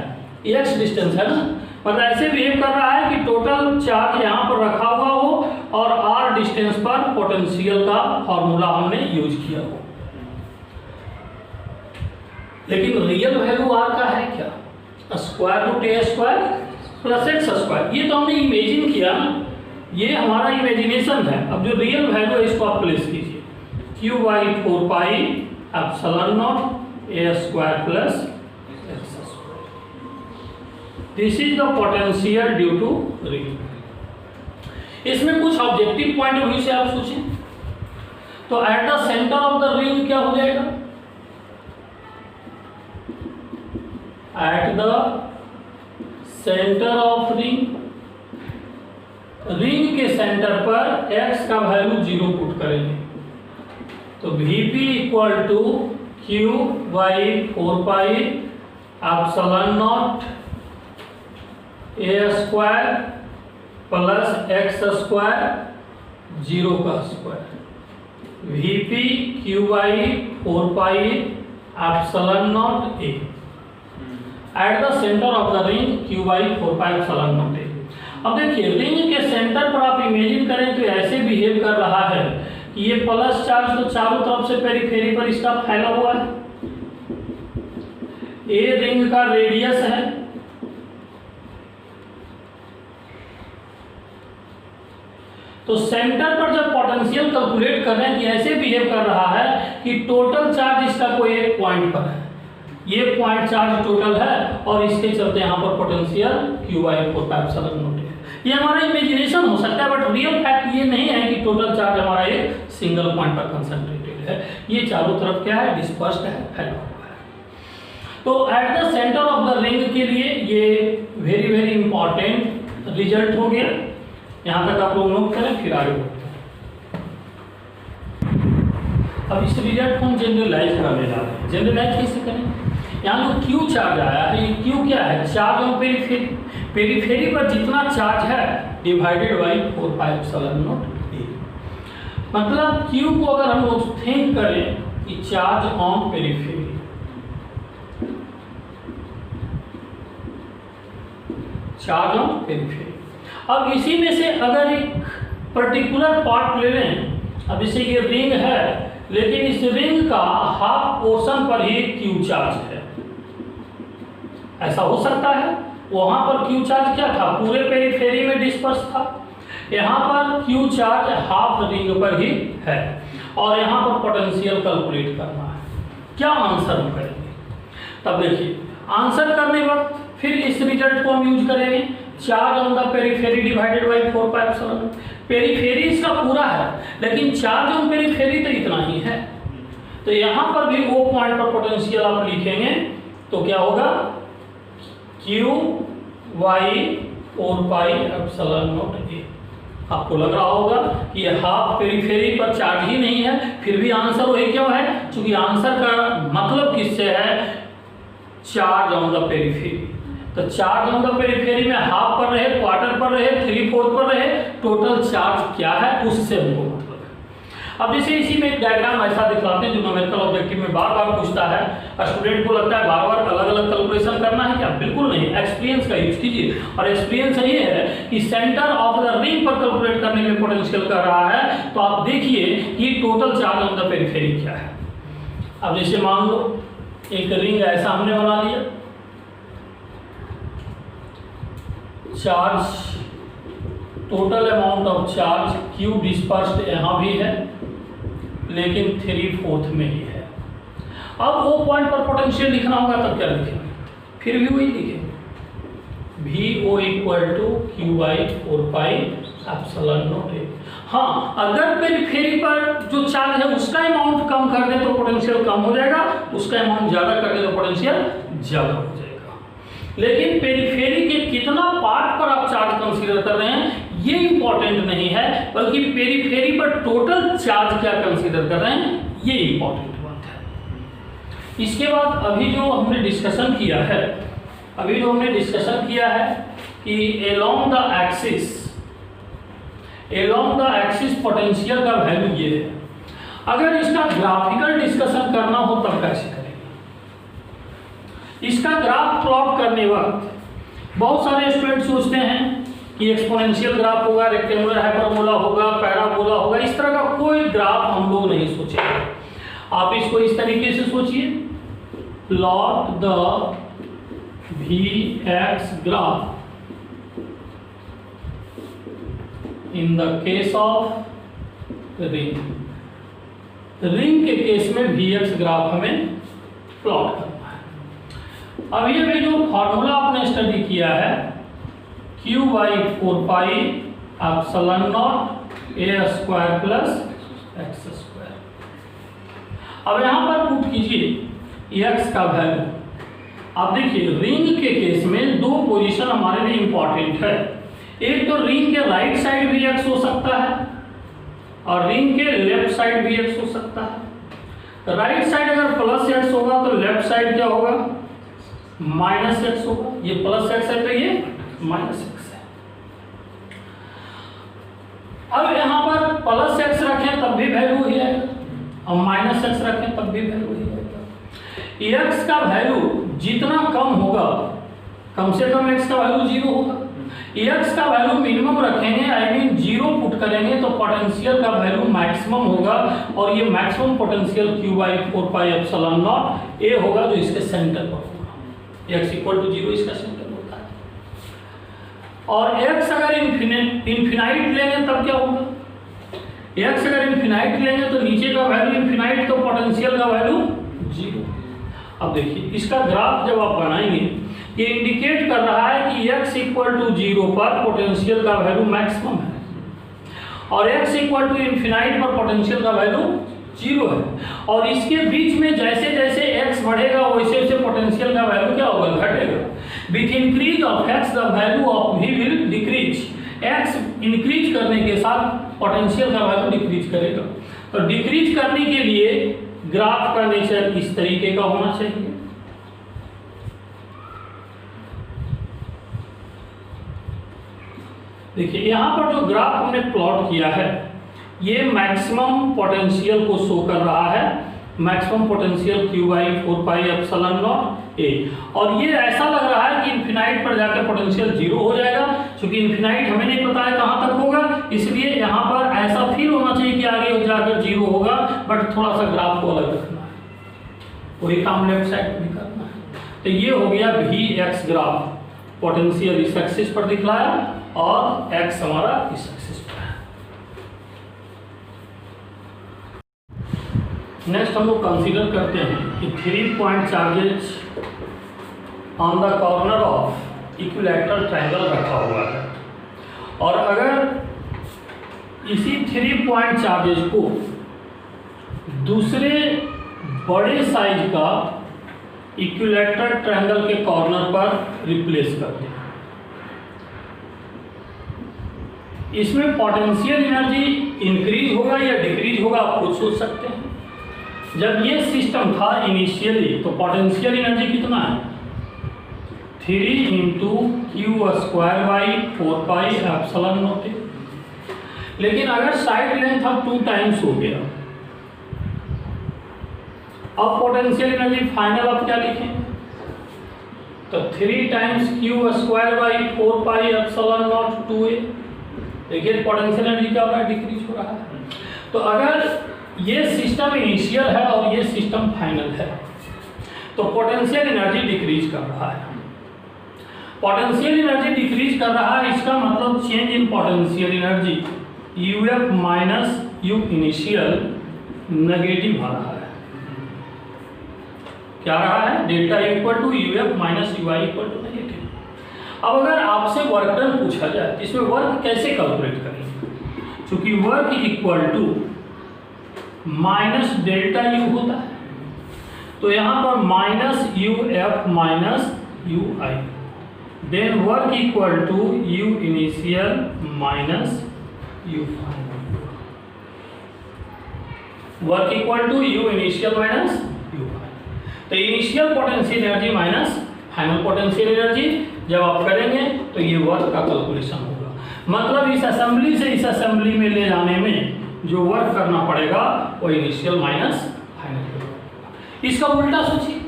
x डिस्टेंस है ना, मतलब ऐसे बिहेव कर रहा है कि टोटल चार्ज यहाँ पर रखा हुआ हो और r डिस्टेंस पर पोटेंशियल का फॉर्मूला हमने यूज किया हो। लेकिन रियल वैल्यू r का है क्या, स्क्वायर रूट ए स्क्वायर प्लस एक्स स्क्वायर। ये तो हमने इमेजिन किया ना, ये हमारा इमेजिनेशन है। अब जो रियल वैल्यू है इसको आप प्लेस कीजिए, q by 4 pi epsilon not a square plus x square. This is the potential due to ring. इसमें कुछ ऑब्जेक्टिव पॉइंट ऑफ व्यू से आप सोचें तो at the centre of the ring क्या हो जाएगा, at the centre of ring, ring के सेंटर पर x का वैल्यू 0 पुट करेंगे तो Vp equal to q by 4 pi epsilon not a square plus x square 0 का square, Vp q by 4 pi epsilon not a at the centre of the ring q by 4 pi epsilon not a. अब देखिए रिंग के सेंटर पर आप इमेजिन करें तो ऐसे बिहेव कर रहा है कि ये प्लस चार्ज तो चारों तरफ से पेरिफेरी पर इसका फैला हुआ है, ए रिंग का रेडियस है, तो सेंटर पर जब पोटेंशियल कैलकुलेट कर रहे हैं कि ऐसे बिहेव कर रहा है कि टोटल चार्ज इसका कोई एक पॉइंट पर है, ये पॉइंट चार्ज टोटल है और इसके चलते यहाँ पर potential q by 4 pi epsilon not है। ये हमारा इमेजिनेशन हो सकता है बट रियल फैक्ट ये नहीं है कि टोटल चार्ज हमारा एक सिंगल पॉइंट पर कंसंट्रेटेड है, ये चारों तरफ क्या है, डिस्पर्स्ड है, फैला हुआ है। तो at the centre of the ring के लिए ये वेरी वेरी इंपॉर्टेंट रिजल्ट हो गया। यहाँ तक आप लोग नोट करें फिर आगे बढ़ते हैं। अब इस रिजल्ट को हम जनरलाइज करने जा रहे हैं। जनरलाइज कैसे करें, यहाँ जो क्यू चार्ज आया है, ये क्यू क्या है, चार्ज ऑन पेरिफेरी, पेरिफेरी पर जितना चार्ज है divided by 4 pi epsilon not a. मतलब क्यू को अगर हम लोग थिंक करें कि charge on periphery, charge on periphery. अब इसी में से अगर एक पर्टिकुलर पार्ट ले लें, अब इसे ये रिंग है लेकिन इस रिंग का हाफ पोर्शन पर ही क्यू चार्ज है, ऐसा हो सकता है। वहां पर क्यू चार्ज क्या था, पूरे पेरिफेरी में डिस्पर्स था, यहाँ पर क्यू चार्ज हाफ रिंग पर ही है और यहाँ पर पोटेंशियल कैलकुलेट करना है। क्या आंसर हम करेंगे, तब देखिए आंसर करने वक्त फिर इस रिजल्ट को हम यूज करेंगे, charge on the periphery divided by 4 pi epsilon. Periphery इसका पूरा है लेकिन चार्ज ऑन पेरिफेरी तो इतना ही है, तो यहाँ पर भी वो पॉइंट पर पोटेंशियल आप लिखेंगे तो क्या होगा, q by 4 pi epsilon not a. आपको लग रहा होगा कि ये हाफ पेरिफेरी पर चार्ज ही नहीं है, फिर भी आंसर वही क्यों है? क्योंकि आंसर का मतलब किससे है? Charge on the periphery. तो चार्ज ऑन द पेरिफेरी में हाफ पर रहे, क्वार्टर पर रहे, 3/4 पर रहे, टोटल चार्ज क्या है उससे हमको मतलब है। अब जैसे इसी में एक डायग्राम ऐसा दिखलाते हैं जो न्यूमेरिकल ऑब्जेक्टिव में बार बार पूछता है, स्टूडेंट को लगता है बार बार अलग अलग कैलकुलेशन करना है क्या? बिल्कुल नहीं, एक्सपीरियंस का यूज कीजिए। और एक्सपीरियंस ये है कि सेंटर ऑफ द रिंग पर कैलकुलेट करने के लिए पोटेंशियल कर रहा है, तो आप देखिए कि total charge on the periphery क्या है। अब जैसे मान लो एक रिंग ऐसा हमने बना लिया, charge total amount of charge Q dispersed यहाँ भी है लेकिन 3/4 में ही है। अब वो पॉइंट पर पोटेंशियल लिखना होगा, तब क्या लिखेंगे? फिर भी वही लिखेंगे, VO = Q/4πε0। हाँ, अगर पेरिफेरी पर जो चार्ज है उसका अमाउंट कम कर दे तो पोटेंशियल कम हो जाएगा, उसका अमाउंट ज्यादा कर दे तो पोटेंशियल ज्यादा हो जाएगा। लेकिन पेरिफेरी के कितना पार्ट पर आप चार्ज कंसीडर कर रहे हैं ये इंपॉर्टेंट नहीं है, बल्कि पेरिफेरी पर टोटल चार्ज क्या कंसीडर कर रहे हैं ये इंपॉर्टेंट बात है। इसके बाद अभी जो हमने डिस्कशन किया है कि अलोंग द एक्सिस पोटेंशियल का वैल्यू ये है। अगर इसका ग्राफिकल डिस्कशन करना हो तब कैसे करेंगे? इसका ग्राफ प्लॉट करने वक्त बहुत सारे स्टूडेंट सोचते हैं कि एक्सपोनेंशियल ग्राफ होगा, रेक्टेंगुलर हाइपरबोला होगा, पैराबोला होगा। इस तरह का कोई ग्राफ हम लोग नहीं सोचेंगे। आप इसको इस तरीके से सोचिए, plot the Vx graph in the case of ring के केस में Vx ग्राफ हमें प्लॉट करना है। अब ये भी जो फॉर्मूला आपने स्टडी किया है Q/4πε0 a² + x²। अब यहां पर पुट कीजिए x का वैल्यू। आप देखिए रिंग के केस में दो पोजीशन हमारे लिए इंपॉर्टेंट है। एक तो रिंग के राइट साइड भी x हो सकता है और रिंग के लेफ्ट साइड भी x हो सकता है। राइट साइड अगर +x होगा तो लेफ्ट साइड क्या होगा? -x होगा। ये +x है तो ये -x है। अब यहाँ पर +x रखें तब भी वैल्यू ही है और -x रखें तब भी वैल्यू ही है। x का वैल्यू जितना कम होगा, कम से कम x का वैल्यू 0 होगा। x का वैल्यू मिनिमम रखेंगे, आई मीन 0 पुट करेंगे तो पोटेंशियल का वैल्यू मैक्सिमम होगा और ये मैक्सिमम पोटेंशियल Q/4πε0 a होगा जो इसके सेंटर पर होगा। x = 0 इसका सेंटर होता है। और x अगर इन्फिनाइट लेंगे तब क्या होगा? x अगर इन्फिनाइट लेंगे तो नीचे का वैल्यू इन्फिनाइट, तो पोटेंशियल का वैल्यू 0। अब देखिए इसका ग्राफ जब आप बनाएंगे ये इंडिकेट कर रहा है कि x = 0 पर पोटेंशियल का वैल्यू मैक्सिमम है और x = इन्फिनाइट पर पोटेंशियल का वैल्यू 0 है। और इसके बीच में जैसे जैसे x बढ़ेगा वैसे वैसे पोटेंशियल का वैल्यू क्या होगा? घटेगा। With increase of x the value of v will decrease. x increase करने के साथ पोटेंशियल का वैल्यू डिक्रीज करेगा। तो डिक्रीज करने के लिए ग्राफ का नेचर इस तरीके का होना चाहिए। देखिए यहाँ पर जो ग्राफ हमने प्लॉट किया है ये मैक्सिमम पोटेंशियल को शो कर रहा है, मैक्सिमम पोटेंशियल Q/4πε0 a। और ये ऐसा लग रहा है कि इन्फिनाइट पर जाकर पोटेंशियल 0 हो जाएगा, क्योंकि इन्फिनाइट हमें नहीं पता है कहाँ तक होगा, इसलिए यहाँ पर ऐसा फील होना चाहिए कि आगे जाकर 0 होगा, बट थोड़ा सा ग्राफ को अलग रखना है। वही काम लेफ्ट साइड भी करना है। तो ये हो गया Vx ग्राफ, पोटेंशियल इस एक्सिस पर दिखलाया और x हमारा इस एक्सिस पर है। नेक्स्ट हम लोग कंसीडर करते हैं कि 3 point charges on the corner of equilateral triangle रखा हुआ है और अगर इसी 3 पॉइंट चार्जेज को दूसरे बड़े साइज का इक्विलैटरल ट्रायंगल के कॉर्नर पर रिप्लेस कर दें इसमें पोटेंशियल एनर्जी इंक्रीज होगा या डिक्रीज होगा आप खुद सोच सकते हैं। जब ये सिस्टम था इनिशियली तो पोटेंशियल एनर्जी कितना है 3 into Q square by 4 pi epsilon not. लेकिन अगर साइड लेंथ अब 2 टाइम्स हो गया, अब पोटेंशियल एनर्जी फाइनल आप क्या लिखेंगे, तो 3 times Q square by 4 pi epsilon not 2a। देखिए पोटेंशियल एनर्जी क्या हो रहा है, डिक्रीज हो रहा है। तो अगर ये सिस्टम इनिशियल है और ये सिस्टम फाइनल है तो पोटेंशियल एनर्जी डिक्रीज कर रहा है। पोटेंशियल एनर्जी डिक्रीज कर रहा है, इसका मतलब change in potential energy UF minus U initial negative आ रहा है। क्या रहा है, delta U equal to UF minus U I equal to negative. अब अगर आपसे वर्क डन पूछा जाए इसमें वर्क कैसे कैलकुलेट करेंगे, क्योंकि work equal to minus delta U होता है, तो यहाँ पर minus U F minus U I, then work equal to U initial minus U final. Work equal to U initial minus U final. तो initial potential energy minus final potential energy जब आप करेंगे तो ये वर्क का कैलकुलेशन होगा। मतलब इस असेंबली से इस असेंबली में ले जाने में जो वर्क करना पड़ेगा वो इनिशियल माइनस फाइनल। इसका उल्टा सोचिए,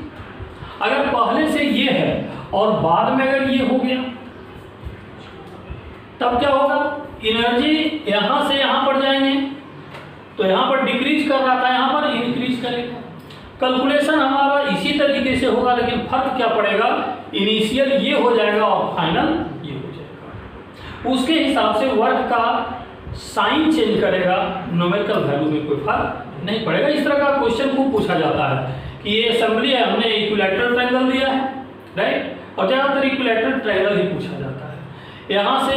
अगर पहले से ये है और बाद में अगर ये हो गया तब क्या होगा, एनर्जी यहां से यहां पर जाएंगे तो यहां पर डिक्रीज कर रहा था, यहां पर इंक्रीज करेगा। कैलकुलेशन हमारा इसी तरीके से होगा, लेकिन फर्क क्या पड़ेगा, इनिशियल ये हो जाएगा और फाइनल ये हो जाएगा। उसके हिसाब से वर्क का साइन चेंज करेगा, न्यूमेरिकल वैल्यू में कोई फर्क नहीं पड़ेगा। इस तरह का क्वेश्चन खूब पूछा जाता है कि ये असेंबली है, हमने इक्विलैटरल ट्रायंगल दिया है, राइट, और ज़्यादातर इक्विलैटरल ट्रायंगल ही पूछा जाता है। यहाँ से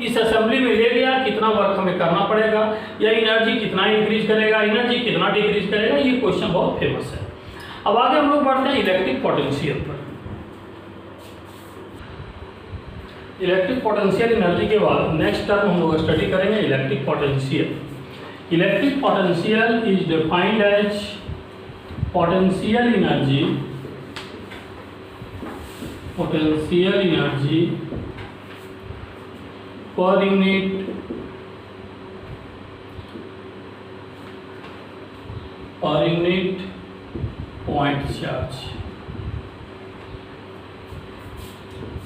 इस असेंबली में ले गया, कितना वर्क हमें करना पड़ेगा, या एनर्जी कितना इंक्रीज करेगा, एनर्जी कितना डिक्रीज करेगा, ये क्वेश्चन बहुत फेमस है। अब आगे हम लोग बढ़ते हैं इलेक्ट्रिक पोटेंशियल पर। इलेक्ट्रिक पोटेंशियल एनर्जी के बाद नेक्स्ट टर्म हम लोग स्टडी करेंगे electric potential. Electric potential is defined as potential energy per unit point charge,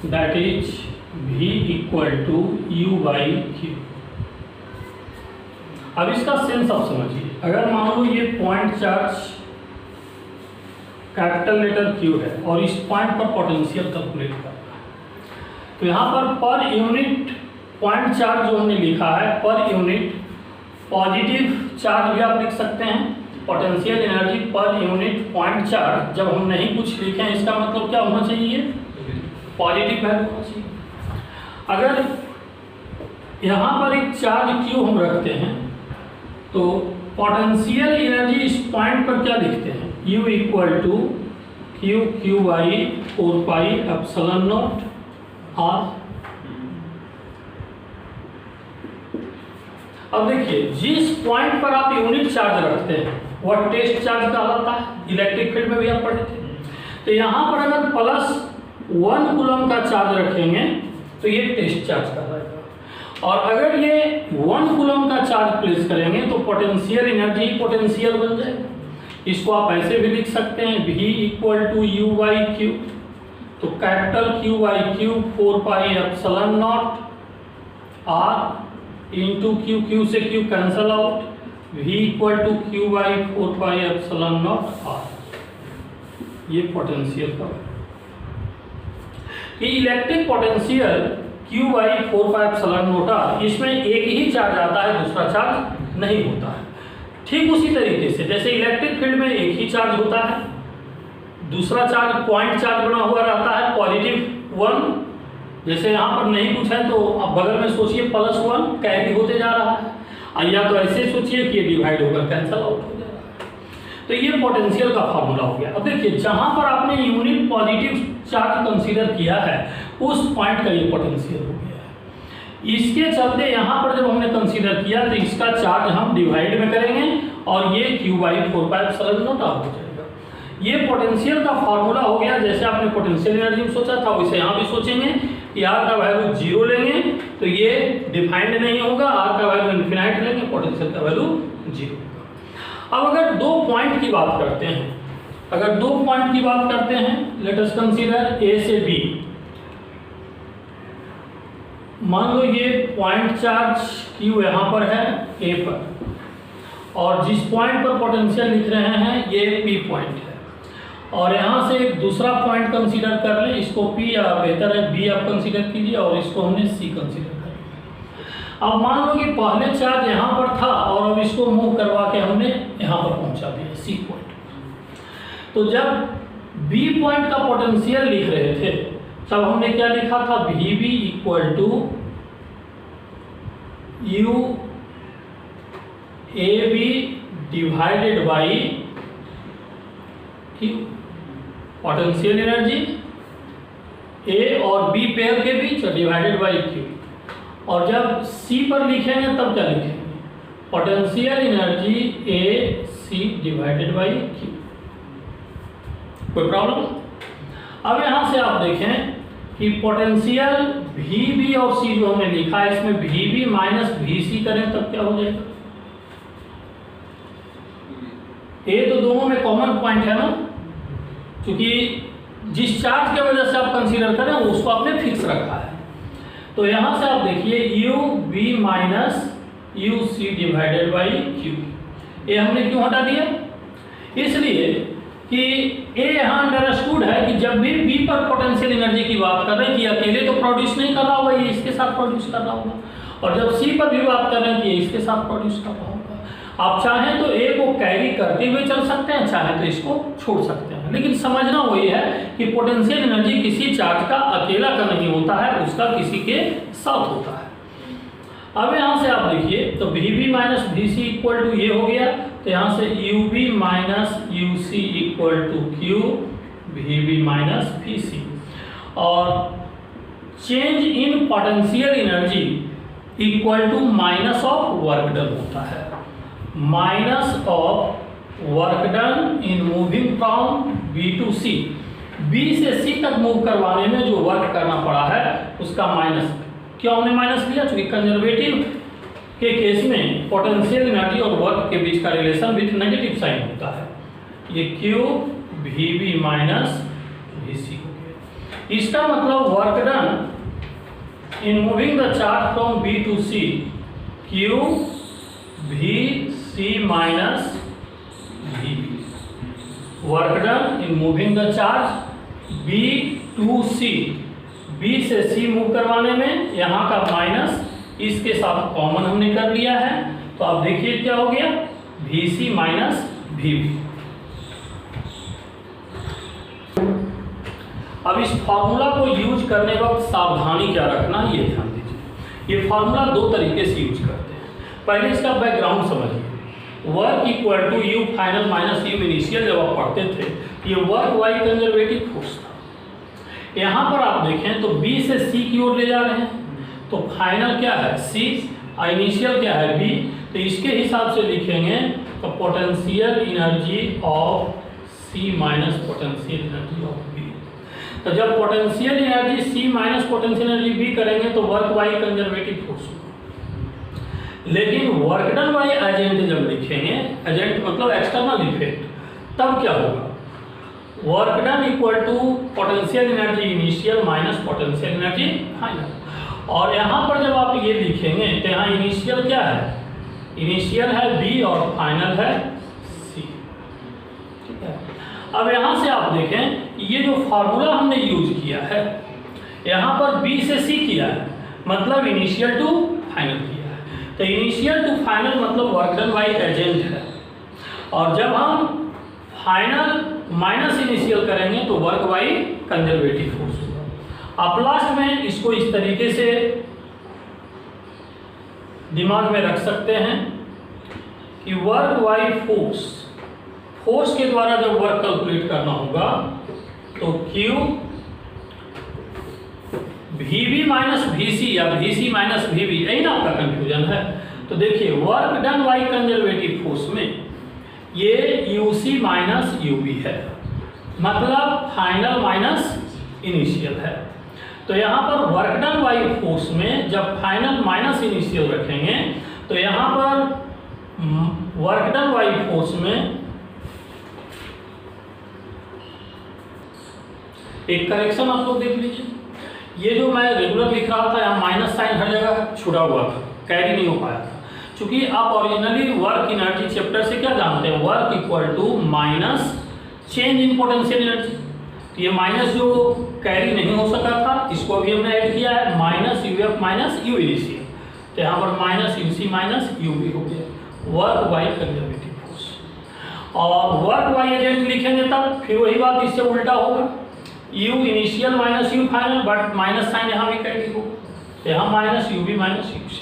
that is V equal to U by Q। अब इसका सेंस आप समझिए, अगर मान लो ये point charge capital letter Q है और इस पॉइंट पर पोटेंशियल कैलकुलेट करना है, तो यहाँ पर यूनिट पॉइंट चार्ज जो हमने लिखा है पर यूनिट पॉजिटिव चार्ज भी आप लिख सकते हैं। Potential energy per unit point charge जब हम नहीं कुछ लिखें इसका मतलब क्या होना चाहिए, पॉजिटिव वैल्यू होना चाहिए। अगर यहाँ पर एक चार्ज Q हम रखते हैं तो पोटेंशियल एनर्जी इस पॉइंट पर क्या लिखते हैं, U equal to q by 4 pi epsilon not R। अब देखिए जिस पॉइंट पर आप यूनिट चार्ज रखते हैं वह टेस्ट चार्ज कहलाता है, इलेक्ट्रिक फील्ड में भी आप पढ़े थे। तो यहाँ पर अगर +1 कूलम का चार्ज रखेंगे तो ये टेस्ट चार्ज कहलाएगा, और अगर ये 1 कूलम का चार्ज प्लेस करेंगे तो पोटेंशियल एनर्जी पोटेंशियल बन जाएगा। इसको आप ऐसे भी लिख सकते हैं V equal to U by Q, तो capital Q by Q 4 pi epsilon not R into Q से Q cancel out, V equal to Q by 4 pi epsilon not R। ये पोटेंशियल का कि electric potential Q by 4 pi epsilon not R, इसमें एक ही चार्ज आता है, दूसरा चार्ज नहीं होता है। ठीक उसी तरीके से जैसे इलेक्ट्रिक फील्ड में एक ही चार्ज होता है, दूसरा चार्ज पॉइंट चार्ज बना हुआ रहता है +1, जैसे यहाँ पर नहीं कुछ है तो आप बगल में सोचिए +1 कैरी होते जा रहा है, या तो ऐसे सोचिए कि ये डिवाइड होकर कैंसल आउट हो जा रहा है। तो ये पोटेंशियल का फार्मूला हो गया। अब देखिए जहाँ पर आपने यूनिट पॉजिटिव चार्ज कंसीडर किया है उस पॉइंट का ये पोटेंशियल हो गया है। इसके चलते यहाँ पर जब हमने कंसीडर किया तो इसका चार्ज हम डिवाइड में करेंगे और ये Q/4πε0 हो जाएगा। ये पोटेंशियल का फॉर्मूला हो गया। जैसे आपने पोटेंशियल एनर्जी में सोचा था वैसे यहाँ भी सोचेंगे कि R का वैल्यू 0 लेंगे तो ये डिफाइंड नहीं होगा, R का वैल्यू इन्फिनाइट लेंगे पोटेंशियल का वैल्यू 0। अब अगर 2 पॉइंट की बात करते हैं, लेट अस कंसीडर A से B। मान लो ये पॉइंट चार्ज Q यहाँ पर है A पर, और जिस पॉइंट पर पोटेंशियल लिख रहे हैं ये P पॉइंट है, और यहाँ से एक दूसरा पॉइंट कंसीडर कर लें, इसको P या बेहतर है B आप कंसीडर कीजिए, और इसको हमने C कंसीडर कर लिया। अब मान लो कि पहले चार्ज यहाँ पर था और अब इसको मूव करवा के हमने यहाँ पर पहुँचा दिया C पॉइंट। तो जब B पॉइंट का पोटेंशियल लिख रहे थे तब हमने क्या लिखा था, VB equal to U AB divided by Q। Potential energy A और B पेयर के बीच डिवाइडेड बाई Q। और जब C पर लिखेंगे तब क्या लिखेंगे, potential energy AC divided by Q। कोई प्रॉब्लम? अब यहाँ से आप देखें कि पोटेंशियल VB और C जो हमने लिखा है इसमें VB माइनस VC करें तब क्या हो जाएगा, A तो दोनों में कॉमन पॉइंट है ना, क्योंकि जिस चार्ज की वजह से आप कंसीडर करें उसको आपने फिक्स रखा है। तो यहाँ से आप देखिए UB minus UC divided by Q। ये हमने क्यों हटा दिया, इसलिए कि A यहाँ अंडरस्टूड है कि जब भी B पर पोटेंशियल एनर्जी की बात कर रहे हैं कि अकेले तो प्रोड्यूस नहीं कर रहा होगा, ये इसके साथ प्रोड्यूस कर रहा होगा, और जब C पर भी बात कर रहे हैं कि ये इसके साथ प्रोड्यूस कर रहा होगा। आप चाहें तो A को कैरी करते हुए चल सकते हैं, चाहें तो इसको छोड़ सकते हैं, लेकिन समझना वही है कि पोटेंशियल एनर्जी किसी चार्ज का अकेला का नहीं होता है, उसका किसी के साथ होता है। अब यहाँ से आप देखिए तो VB minus VC equal to ये हो गया, तो यहाँ से UB minus UC equal to Q VB minus VC। और change in potential energy equal to minus of work done होता है, minus of work done in moving from B to C। B से C तक मूव करवाने में जो वर्क करना पड़ा है उसका माइनस। क्यों हमने माइनस लिया, क्योंकि कंजर्वेटिव के केस में पोटेंशियल एनर्जी और वर्क के बीच का रिलेशन विथ नेगेटिव साइन होता है। ये Q VB माइनस VC हो गया। इसका मतलब work done in moving the charge from B to C Q VC minus VB। Work done in moving the charge B to C, B से C मूव करवाने में यहाँ का माइनस इसके साथ कॉमन हमने कर लिया है, तो आप देखिए क्या हो गया, VC माइनस VB। अब इस फार्मूला को यूज करने वक्त सावधानी क्या रखना ये ध्यान दीजिए। ये फार्मूला 2 तरीके से यूज करते हैं। पहले इसका बैकग्राउंड समझिए। Work equal to U final minus U initial जब आप पढ़ते थे, ये वर्क वाई कंजर्वेटिव फोर्स था। यहाँ पर आप देखें तो B से C की ओर ले जा रहे हैं, तो फाइनल क्या है C, इनिशियल क्या है B, तो इसके हिसाब से लिखेंगे तो potential energy of C minus potential energy of B। तो जब potential energy C minus potential energy B करेंगे तो वर्क वाई कंजर्वेटिव फोर्स होगा। लेकिन वर्क डन बाई एजेंट जब लिखेंगे, एजेंट मतलब एक्सटर्नल इफेक्ट, तब क्या होगा, work done equal to potential energy initial minus potential energy final. और यहाँ पर जब आप ये लिखेंगे तो यहाँ इनिशियल क्या है, इनिशियल है B और फाइनल है C। ठीक है। अब यहाँ से आप देखें ये जो फार्मूला हमने यूज किया है, यहाँ पर B से C किया है, मतलब इनिशियल टू फाइनल किया है। तो इनिशियल टू फाइनल मतलब वर्क डन बाई एजेंट है, और जब हम फाइनल माइनस इनिशियल करेंगे तो वर्क बाई कंजर्वेटिव फोर्स होगा। आप लास्ट में इसको इस तरीके से दिमाग में रख सकते हैं कि वर्क बाई फोर्स, फोर्स के द्वारा जब वर्क कैलकुलेट करना होगा तो Q VV माइनस VC या VC माइनस VV, यही ना आपका कंफ्यूजन है। तो देखिए work done by conservative force में ये UC माइनस UV है, मतलब फाइनल माइनस इनिशियल है। तो यहाँ पर वर्क डन बाई फोर्स में जब फाइनल माइनस इनिशियल रखेंगे तो यहाँ पर वर्क डन बाई फोर्स में एक करेक्शन आप लोग देख लीजिए, ये जो मैं रेगुलर लिख रहा था यहाँ माइनस साइन हर जगह छुड़ा हुआ था, कैरी नहीं हो पाया था। क्योंकि आप ओरिजिनली वर्क इनर्जी चैप्टर से क्या जानते हैं, work equal to minus change in potential energy. तो ये माइनस जो कैरी नहीं हो सका था इसको अभी हमने ऐड किया है, minus UF minus U initial. तो यहाँ पर माइनस UC माइनस UV हो गया वर्क बाई कंजर्वेटिव फोर्स। और वर्क बाई एजेंट लिखेंगे तब फिर वही बात इससे उल्टा होगा, U initial minus U final, but minus sign यहाँ भी कैरी होगा, यहाँ माइनस UV माइनस UC।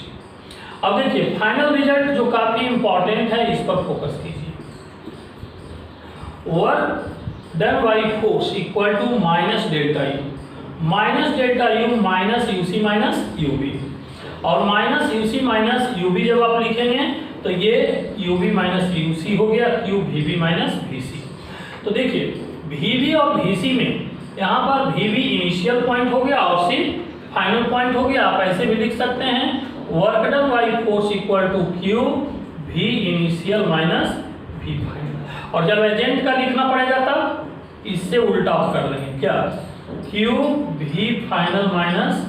अब देखिए फाइनल रिजल्ट जो काफी इंपॉर्टेंट है, इस पर फोकस कीजिए। Work done by force equal to minus delta U, minus delta U minus UC minus UV। और माइनस UC माइनस UV जब आप लिखेंगे तो ये UV माइनस UC हो गया, Q VV माइनस VC। तो देखिए VV और VC में यहाँ पर VV इनिशियल पॉइंट हो गया और C फाइनल पॉइंट हो गया। आप ऐसे भी लिख सकते हैं work done by force equal to Q V initial minus V final. और जब एजेंट का लिखना पड़ेगा तब इससे उल्टा कर लेंगे, क्या Q V फाइनल माइनस